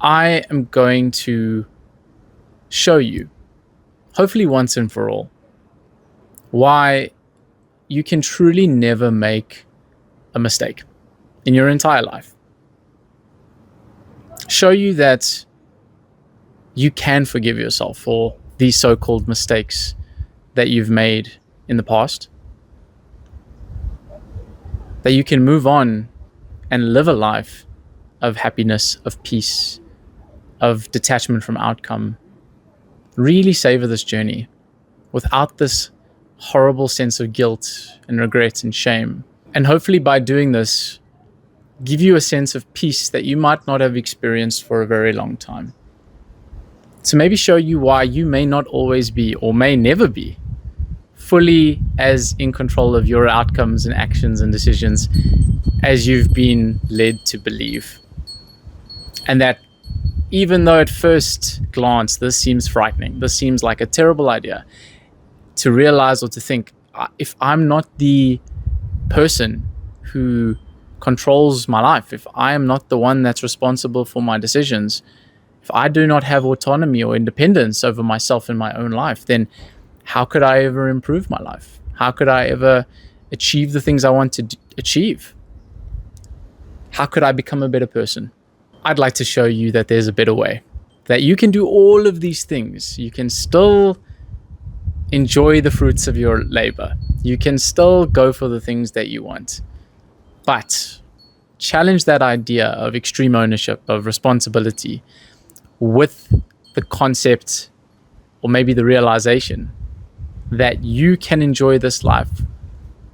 I am going to show you, hopefully once and for all, why you can truly never make a mistake in your entire life. Show you that you can forgive yourself for these so-called mistakes that you've made in the past, that you can move on and live a life of happiness, of peace, of detachment from outcome. Really savor this journey without this horrible sense of guilt and regret and shame. And hopefully by doing this, give you a sense of peace that you might not have experienced for a very long time. So maybe show you why you may not always be, or may never be, fully as in control of your outcomes and actions and decisions as you've been led to believe. And that even though at first glance this seems frightening, this seems like a terrible idea, to realize or to think, if I'm not the person who controls my life, if I am not the one that's responsible for my decisions, if I do not have autonomy or independence over myself and my own life, then how could I ever improve my life? How could I ever achieve the things I want to achieve? How could I become a better person? I'd like to show you that there's a better way, that you can do all of these things. You can still enjoy the fruits of your labor. You can still go for the things that you want, but challenge that idea of extreme ownership, of responsibility, with the concept or maybe the realization that you can enjoy this life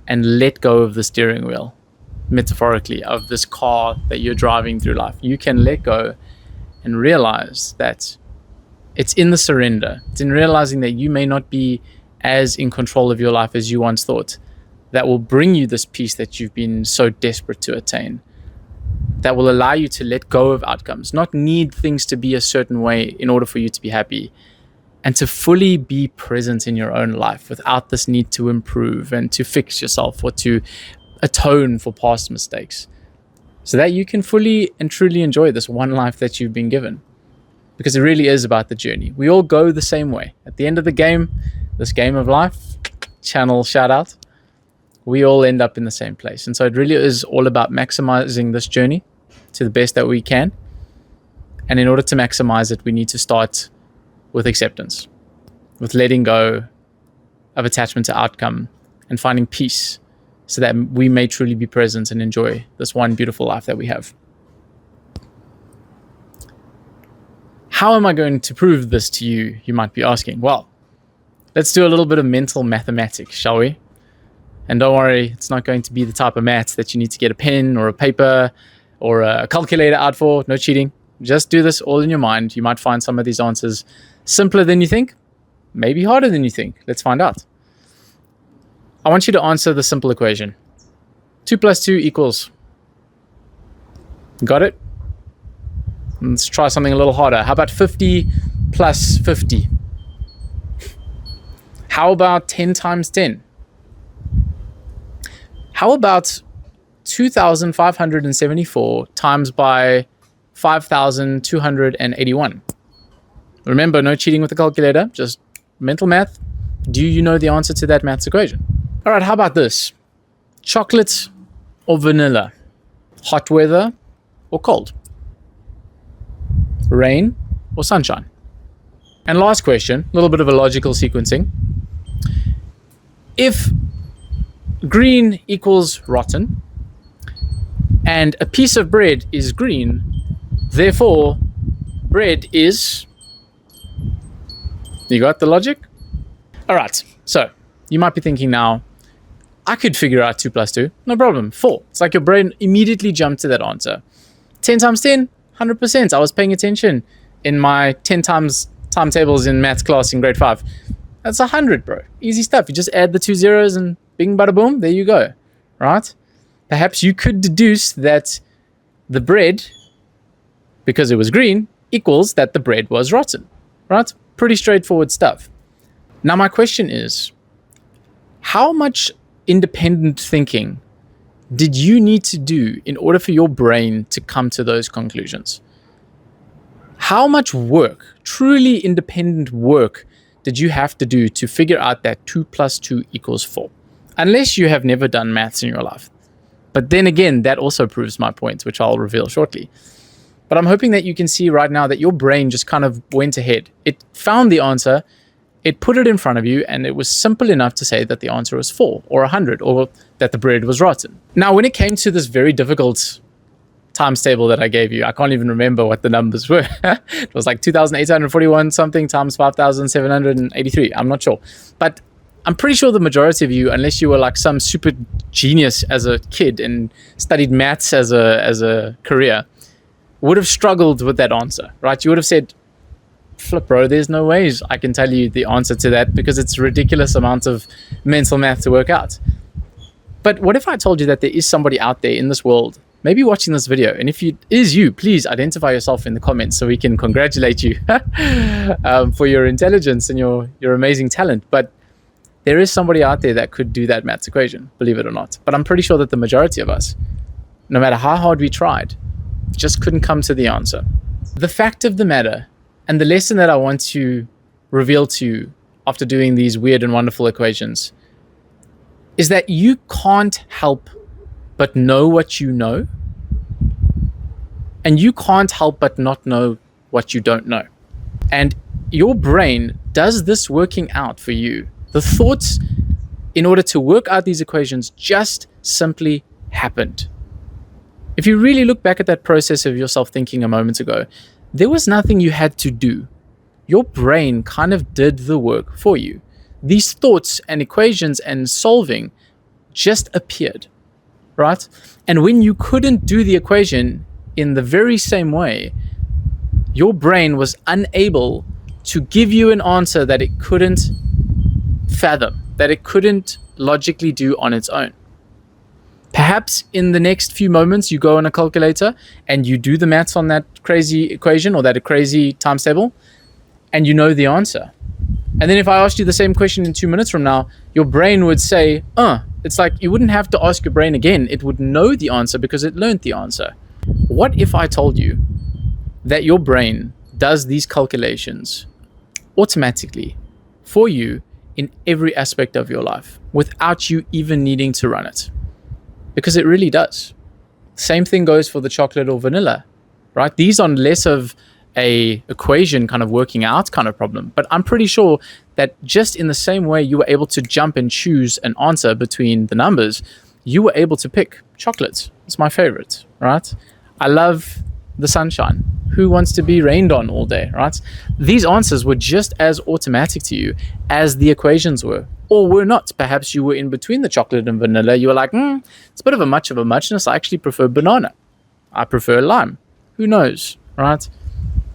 and let go of the steering wheel, metaphorically, of this car that you're driving through life. You can let go and realize that it's in the surrender. It's in realizing that you may not be as in control of your life as you once thought, that will bring you this peace that you've been so desperate to attain, that will allow you to let go of outcomes, not need things to be a certain way in order for you to be happy, and to fully be present in your own life without this need to improve and to fix yourself or to atone for past mistakes, so that you can fully and truly enjoy this one life that you've been given. Because it really is about the journey. We all go the same way. At the end of the game, this game of life, channel shout out, we all end up in the same place. And so it really is all about maximizing this journey to the best that we can. And in order to maximize it, we need to start with acceptance, with letting go of attachment to outcome and finding peace, so that we may truly be present and enjoy this one beautiful life that we have. How am I going to prove this to you, you might be asking? Well, let's do a little bit of mental mathematics, shall we? And don't worry, it's not going to be the type of maths that you need to get a pen or a paper or a calculator out for. No cheating. Just do this all in your mind. You might find some of these answers simpler than you think, maybe harder than you think. Let's find out. I want you to answer the simple equation. 2 plus 2 equals. Got it? Let's try something a little harder. How about 50 plus 50? How about 10 times 10? How about 2,574 times by 5,281? Remember, no cheating with the calculator, just mental math. Do you know the answer to that maths equation? All right, how about this? Chocolate or vanilla? Hot weather or cold? Rain or sunshine? And last question, a little bit of a logical sequencing. If green equals rotten and a piece of bread is green, therefore bread is... You got the logic? All right, so you might be thinking now, I could figure out 2 plus 2, no problem, 4. It's like your brain immediately jumped to that answer. 10 times 10, 100%. I was paying attention in my 10 times timetables in maths class in grade 5. That's 100, bro. Easy stuff. You just add the 2 zeros and bing, bada, boom, there you go, right? Perhaps you could deduce that the bread, because it was green, equals that the bread was rotten, right? Pretty straightforward stuff. Now, my question is, how much independent thinking did you need to do in order for your brain to come to those conclusions? How much work, truly independent work, did you have to do to figure out that 2 plus 2 equals 4? Unless you have never done maths in your life. But then again, that also proves my point, which I'll reveal shortly. But I'm hoping that you can see right now that your brain just kind of went ahead. It found the answer, it put it in front of you, and it was simple enough to say that the answer was 4 or 100 or that the bread was rotten. Now, when it came to this very difficult times table that I gave you, I can't even remember what the numbers were. It was like 2,841 something times 5,783. I'm not sure. But I'm pretty sure the majority of you, unless you were like some super genius as a kid and studied maths as a career, would have struggled with that answer, right? You would have said, flip, bro, there's no ways I can tell you the answer to that because it's a ridiculous amount of mental math to work out. But what if I told you that there is somebody out there in this world, maybe watching this video, and if it is you, please identify yourself in the comments so we can congratulate you for your intelligence and your amazing talent. But there is somebody out there that could do that maths equation, believe it or not. But I'm pretty sure that the majority of us, no matter how hard we tried, just couldn't come to the answer. The fact of the matter, and the lesson that I want to reveal to you after doing these weird and wonderful equations, is that you can't help but know what you know, and you can't help but not know what you don't know. And your brain does this working out for you. The thoughts in order to work out these equations just simply happened. If you really look back at that process of yourself thinking a moment ago, there was nothing you had to do. Your brain kind of did the work for you. These thoughts and equations and solving just appeared, right? And when you couldn't do the equation in the very same way, your brain was unable to give you an answer that it couldn't fathom, that it couldn't logically do on its own. Perhaps in the next few moments, you go on a calculator and you do the maths on that crazy equation or that crazy times table, and you know the answer. And then if I asked you the same question in 2 minutes from now, your brain would say, it's like you wouldn't have to ask your brain again. It would know the answer because it learned the answer. What if I told you that your brain does these calculations automatically for you in every aspect of your life without you even needing to run it? Because it really does. Same thing goes for the chocolate or vanilla, right? These are less of a equation kind of working out kind of problem, but I'm pretty sure that just in the same way you were able to jump and choose an answer between the numbers, you were able to pick chocolate. It's my favorite, right? I love the sunshine. Who wants to be rained on all day, right? These answers were just as automatic to you as the equations were, or were not. Perhaps you were in between the chocolate and vanilla. You were like, it's a bit of a much of a muchness. I actually prefer banana. I prefer lime. Who knows, right?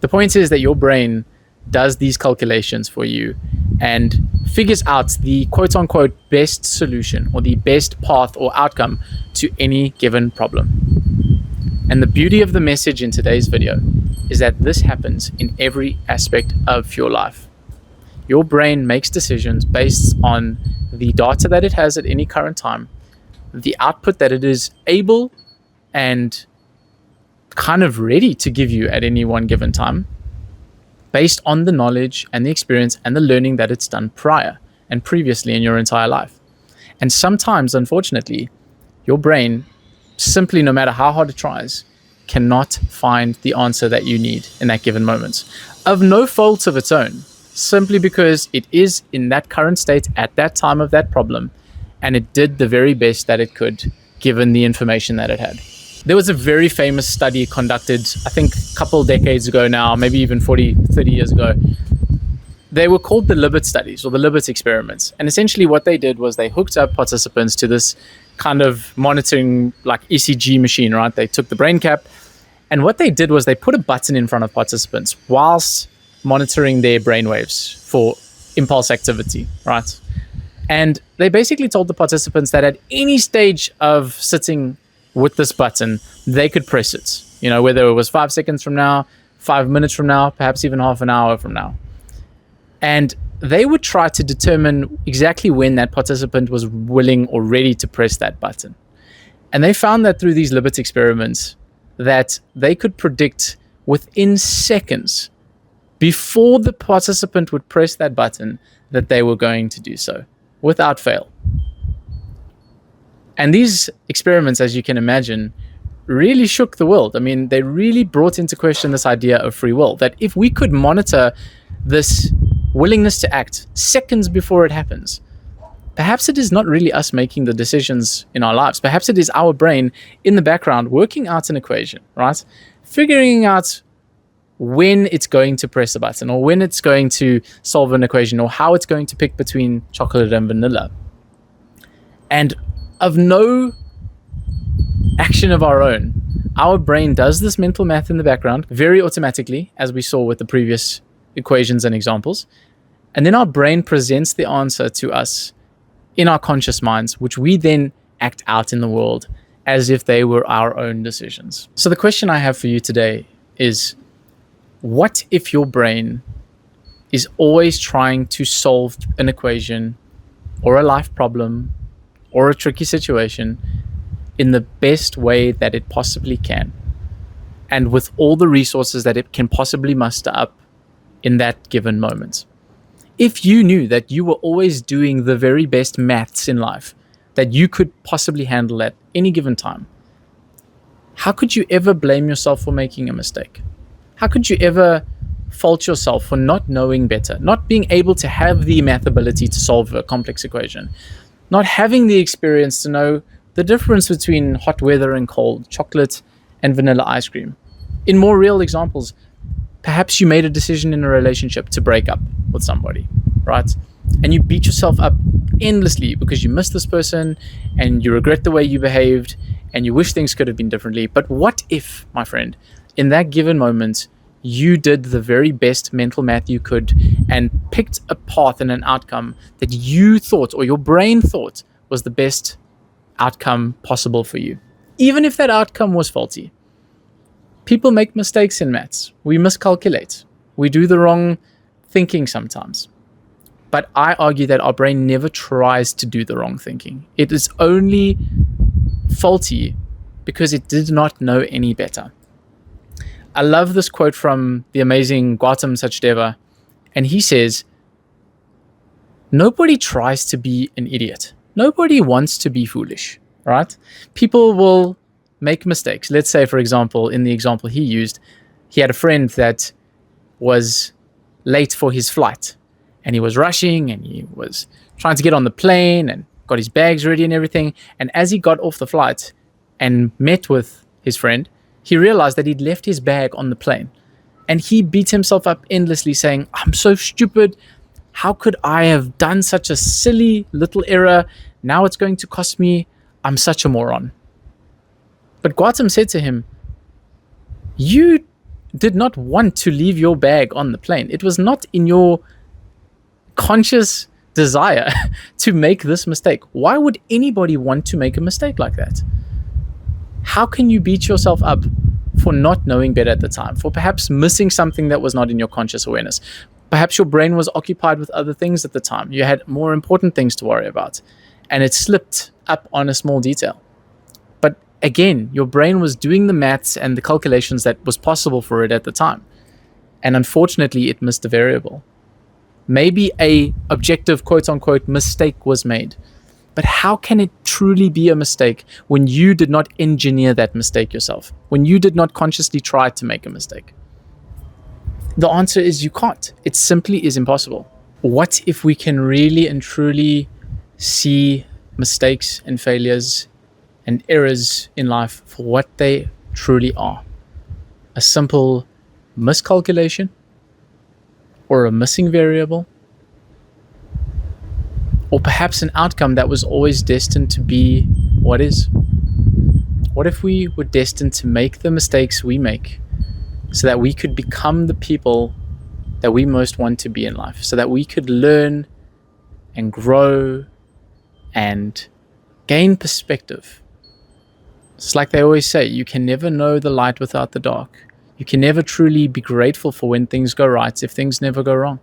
The point is that your brain does these calculations for you and figures out the quote-unquote best solution or the best path or outcome to any given problem. And the beauty of the message in today's video is that this happens in every aspect of your life. Your brain makes decisions based on the data that it has at any current time, the output that it is able and kind of ready to give you at any one given time, based on the knowledge and the experience and the learning that it's done prior and previously in your entire life. And sometimes, unfortunately, your brain simply, no matter how hard it tries, cannot find the answer that you need in that given moment, of no fault of its own, simply because it is in that current state at that time of that problem, and it did the very best that it could given the information that it had. There was a very famous study conducted, I think a couple decades ago now, maybe even 30 years ago. They were called the Libet studies or the Libet experiments. And essentially what they did was they hooked up participants to this kind of monitoring like ECG machine, right? They took the brain cap, and what they did was they put a button in front of participants whilst monitoring their brainwaves for impulse activity, right? And they basically told the participants that at any stage of sitting with this button, they could press it, whether it was 5 seconds from now, 5 minutes from now, perhaps even half an hour from now. And they would try to determine exactly when that participant was willing or ready to press that button. And they found that through these Libet experiments that they could predict within seconds before the participant would press that button that they were going to do so without fail. And these experiments, as you can imagine, really shook the world. I mean, they really brought into question this idea of free will, that if we could monitor this willingness to act seconds before it happens, perhaps it is not really us making the decisions in our lives. Perhaps it is our brain in the background working out an equation, right? Figuring out when it's going to press a button, or when it's going to solve an equation, or how it's going to pick between chocolate and vanilla. And of no action of our own, our brain does this mental math in the background very automatically, as we saw with the previous equations and examples. And then our brain presents the answer to us in our conscious minds, which we then act out in the world as if they were our own decisions. So the question I have for you today is, what if your brain is always trying to solve an equation or a life problem or a tricky situation in the best way that it possibly can, and with all the resources that it can possibly muster up in that given moment? If you knew that you were always doing the very best maths in life that you could possibly handle at any given time, how could you ever blame yourself for making a mistake? How could you ever fault yourself for not knowing better, not being able to have the math ability to solve a complex equation, not having the experience to know the difference between hot weather and cold, chocolate and vanilla ice cream? In more real examples, perhaps you made a decision in a relationship to break up with somebody, right? And you beat yourself up endlessly because you missed this person and you regret the way you behaved and you wish things could have been differently. But what if, my friend, in that given moment, you did the very best mental math you could and picked a path and an outcome that you thought, or your brain thought, was the best outcome possible for you, even if that outcome was faulty? People make mistakes in maths. We miscalculate. We do the wrong thinking sometimes. But I argue that our brain never tries to do the wrong thinking. It is only faulty because it did not know any better. I love this quote from the amazing Gautam Sachdeva, and he says, nobody tries to be an idiot. Nobody wants to be foolish, right? People will make mistakes. Let's say, for example, in the example he used, he had a friend that was late for his flight, and he was rushing and he was trying to get on the plane and got his bags ready and everything. And as he got off the flight and met with his friend, he realized that he'd left his bag on the plane, and he beat himself up endlessly saying, I'm so stupid. How could I have done such a silly little error? Now it's going to cost me. I'm such a moron. But Gautam said to him, you did not want to leave your bag on the plane. It was not in your conscious desire to make this mistake. Why would anybody want to make a mistake like that? How can you beat yourself up for not knowing better at the time, for perhaps missing something that was not in your conscious awareness? Perhaps your brain was occupied with other things at the time. You had more important things to worry about, and it slipped up on a small detail. But again, your brain was doing the maths and the calculations that was possible for it at the time. And unfortunately, it missed a variable. Maybe a objective, quote unquote, mistake was made. But how can it truly be a mistake when you did not engineer that mistake yourself? When you did not consciously try to make a mistake? The answer is you can't. It simply is impossible. What if we can really and truly see mistakes and failures and errors in life for what they truly are? A simple miscalculation, or a missing variable, or perhaps an outcome that was always destined to be what is. What if we were destined to make the mistakes we make so that we could become the people that we most want to be in life, so that we could learn and grow and gain perspective? It's like they always say, you can never know the light without the dark. You can never truly be grateful for when things go right if things never go wrong.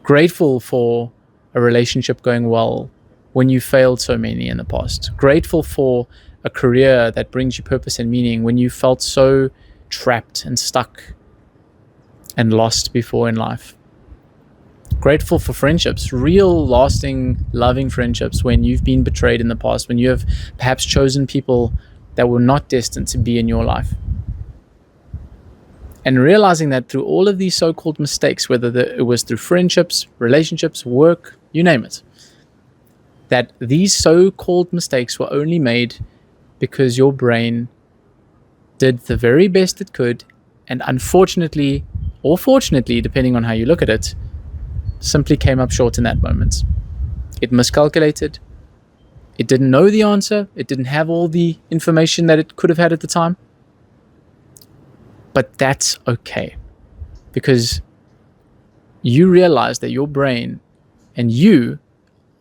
Grateful for a relationship going well when you failed so many in the past. Grateful for a career that brings you purpose and meaning when you felt so trapped and stuck and lost before in life. Grateful for friendships, real, lasting, loving friendships when you've been betrayed in the past, when you have perhaps chosen people that were not destined to be in your life. And realizing that through all of these so-called mistakes, whether it was through friendships, relationships, work, you name it, that these so-called mistakes were only made because your brain did the very best it could, and unfortunately, or fortunately, depending on how you look at it, simply came up short in that moment. It miscalculated. It didn't know the answer. It didn't have all the information that it could have had at the time. But that's okay, because you realize that your brain and you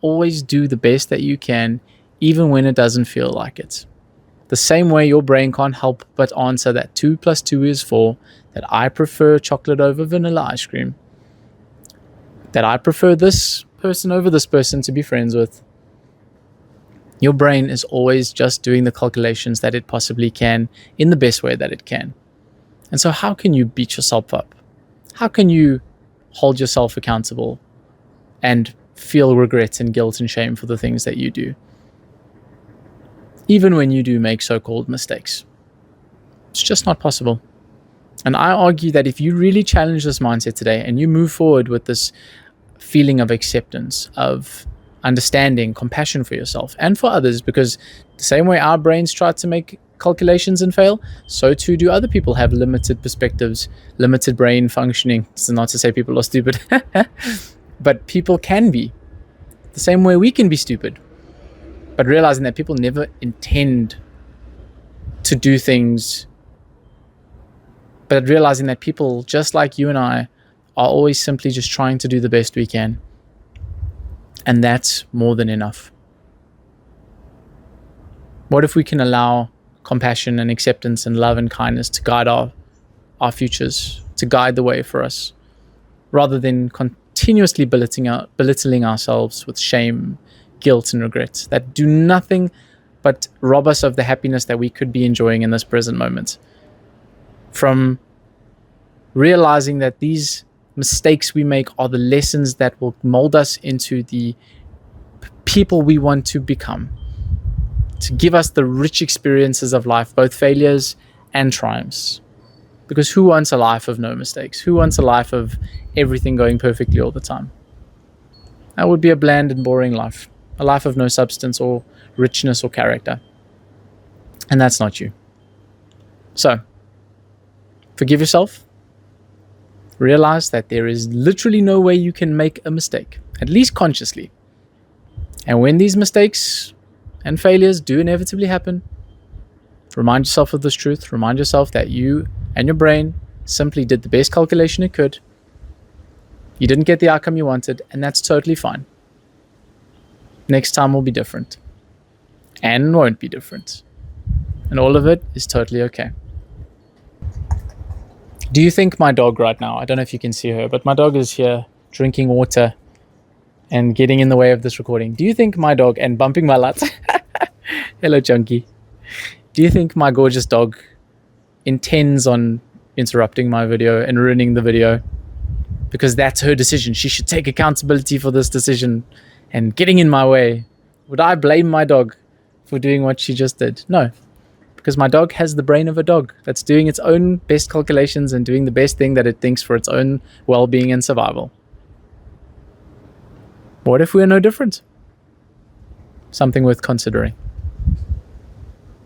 always do the best that you can, even when it doesn't feel like it. The same way your brain can't help but answer that 2 + 2 is 4, that I prefer chocolate over vanilla ice cream, that I prefer this person over this person to be friends with. Your brain is always just doing the calculations that it possibly can in the best way that it can. And so how can you beat yourself up? How can you hold yourself accountable and feel regret and guilt and shame for the things that you do, even when you do make so-called mistakes? It's just not possible. And I argue that if you really challenge this mindset today and you move forward with this feeling of acceptance, of understanding, compassion for yourself and for others, because the same way our brains try to make calculations and fail, so too do other people have limited perspectives, limited brain functioning. This is not to say people are stupid, but people can be. The same way we can be stupid, but realizing that people never intend to do things, but realizing that people just like you and I are always simply just trying to do the best we can. And that's more than enough. What if we can allow compassion and acceptance and love and kindness to guide our futures, to guide the way for us, rather than continuously belittling ourselves with shame, guilt, and regret that do nothing but rob us of the happiness that we could be enjoying in this present moment. From realizing that these mistakes we make are the lessons that will mold us into the people we want to become, to give us the rich experiences of life, both failures and triumphs. Because who wants a life of no mistakes? Who wants a life of everything going perfectly all the time? That would be a bland and boring life, a life of no substance or richness or character. And that's not you. So, forgive yourself. Realize that there is literally no way you can make a mistake, at least consciously. And when these mistakes and failures do inevitably happen, remind yourself of this truth. Remind yourself that you and your brain simply did the best calculation it could. You didn't get the outcome you wanted, and that's totally fine. Next time will be different, and won't be different. And all of it is totally okay. Do you think my dog right now, I don't know if you can see her, but my dog is here drinking water and getting in the way of this recording. Do you think my dog, and bumping my lights, hello Chunky, do you think my gorgeous dog intends on interrupting my video and ruining the video? Because that's her decision. She should take accountability for this decision and getting in my way. Would I blame my dog for doing what she just did? No. Because my dog has the brain of a dog that's doing its own best calculations and doing the best thing that it thinks for its own well-being and survival. What if we're no different? Something worth considering.